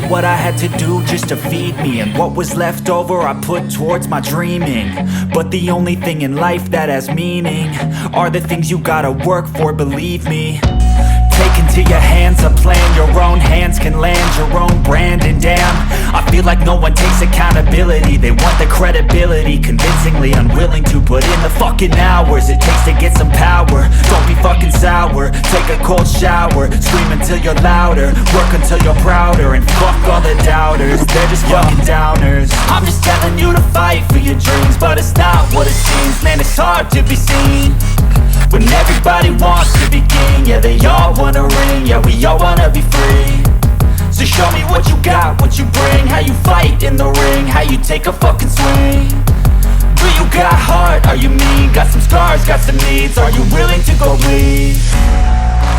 did what I had to do just to feed me, and what was left over I put towards my dreaming. But the only thing in life that has meaning are the things you gotta work for, believe me. Take into your hands a plan, your own hands can land your own brand. And damn, I feel like no one takes accountability. They want the credibility, convincingly unwilling to put in the fucking hours it takes to get some power. Don't be fucking sour, take a cold shower, scream until you're louder, work until you're prouder, and fuck all the doubters, they're just fucking downers. I'm just telling you to fight for your dreams, but it's not what it seems. Man, it's hard to be seen when everybody wants to be king. Yeah, they all wanna ring, yeah, we all wanna be free. So show me what you got, what you bring, how you fight in the ring, how you take a fucking swing. Do you got heart, are you mean? Got some scars, got some needs, are you willing to go bleed?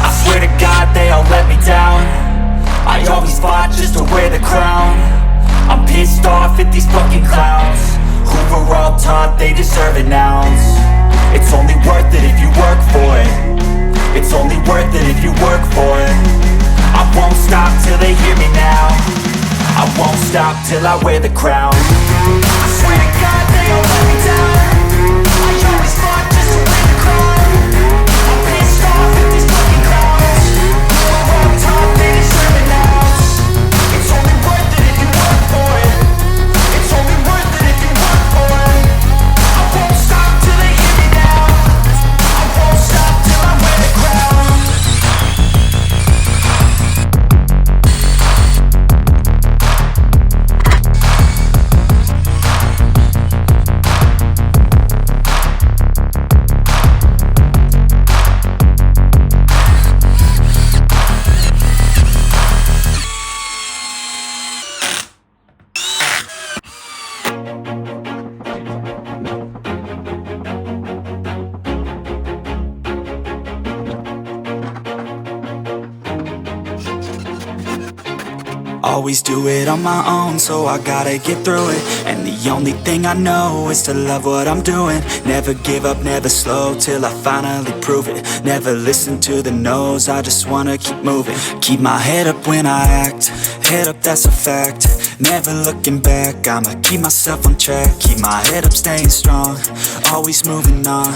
I swear to God they all let me down. I always fought just to wear the crown. I'm pissed off at these fucking clowns who were all taught they deserve an ounce. It's only worth it if you work for it. It's only worth it if you work for it. I won't stop till they hear me now. I won't stop till I wear the crown. I swear to God they all let me down. I always fought just to wear the crown. I'm pissed off at these fucking clowns who are all taught they deserve an ounce. It's only worth it if you work for it. It's only worth it if you work for it. I won't stop till they hear me now. I won't stop till I wear the crown. Always do it on my own, so I gotta get through it. And the only thing I know is to love what I'm doing. Never give up, never slow, till I finally prove it. Never listen to the no's, I just wanna keep moving. Keep my head up when I act, head up, that's a fact. Never looking back, I'ma keep myself on track. Keep my head up, staying strong, always moving on.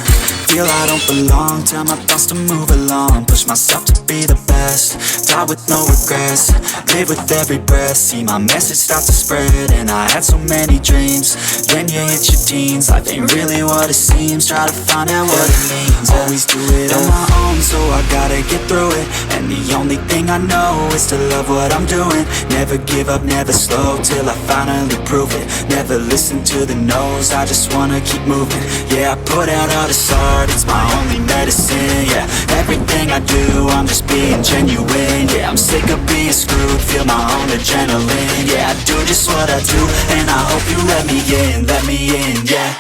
Feel I don't belong, tell my thoughts to move along. Push myself to be the best, die with no regrets. Live with every breath, see my message start to spread. And I had so many dreams, then you hit your teens. Life ain't really what it seems, try to find out what it means. Always do it on my own, so I gotta get through it. And the only thing I know is to love what I'm doing. Never give up, never slow, till I finally prove it. Never listen to the no's, I just wanna keep moving. Yeah, I put out all this art, it's my only medicine. Yeah, everything I do, I'm just being genuine. Yeah, I'm sick of being screwed, feel my own adrenaline. Yeah, I do just what I do, and I hope you let me in, yeah.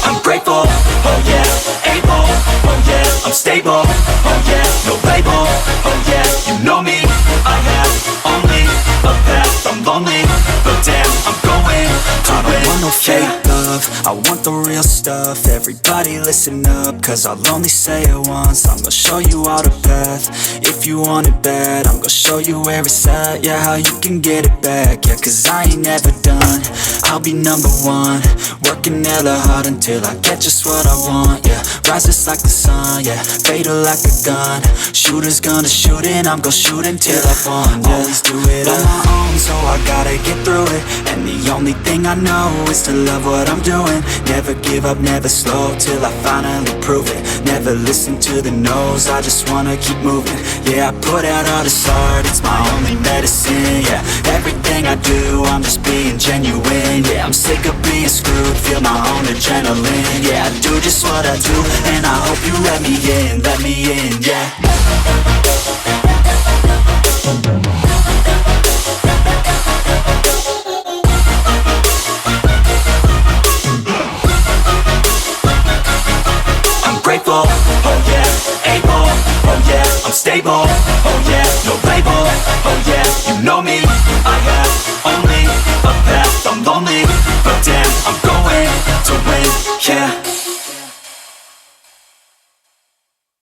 I'm grateful, oh yeah, able, oh yeah, I'm stable, oh yeah, no label, oh yeah, you know me, I have only a path, I'm lonely, but damn, I'm going to win. I don't want no fake love, I want the real stuff. Everybody listen up, cause I'll only say it once. I'm gonna show you all the path, if you want it bad. I'm gonna show you where it's at, yeah, how you can get it back. Yeah, cause I ain't never done, I'll be number one. Working hella hard until I get just what I want, yeah. Rises like the sun, yeah, fatal like a gun. Shooter's gonna shoot and I'm gonna shoot until I won, yeah. Always do it on my own, so I gotta get through it. And the only thing I know is to love what I'm doing. Never give up, never slow, till I finally prove it. Never listen to the no's, I just wanna keep moving. Yeah, I put out all this art, it's my only medicine. Yeah, everything I do, I'm just being genuine. Yeah, I'm sick of being screwed, feel my own adrenaline. Yeah, I do just what I do, and I hope you let me in, yeah. Grateful, oh yeah, able, oh yeah, I'm stable, oh yeah, no label, oh yeah, you know me, I have only a path, I'm lonely,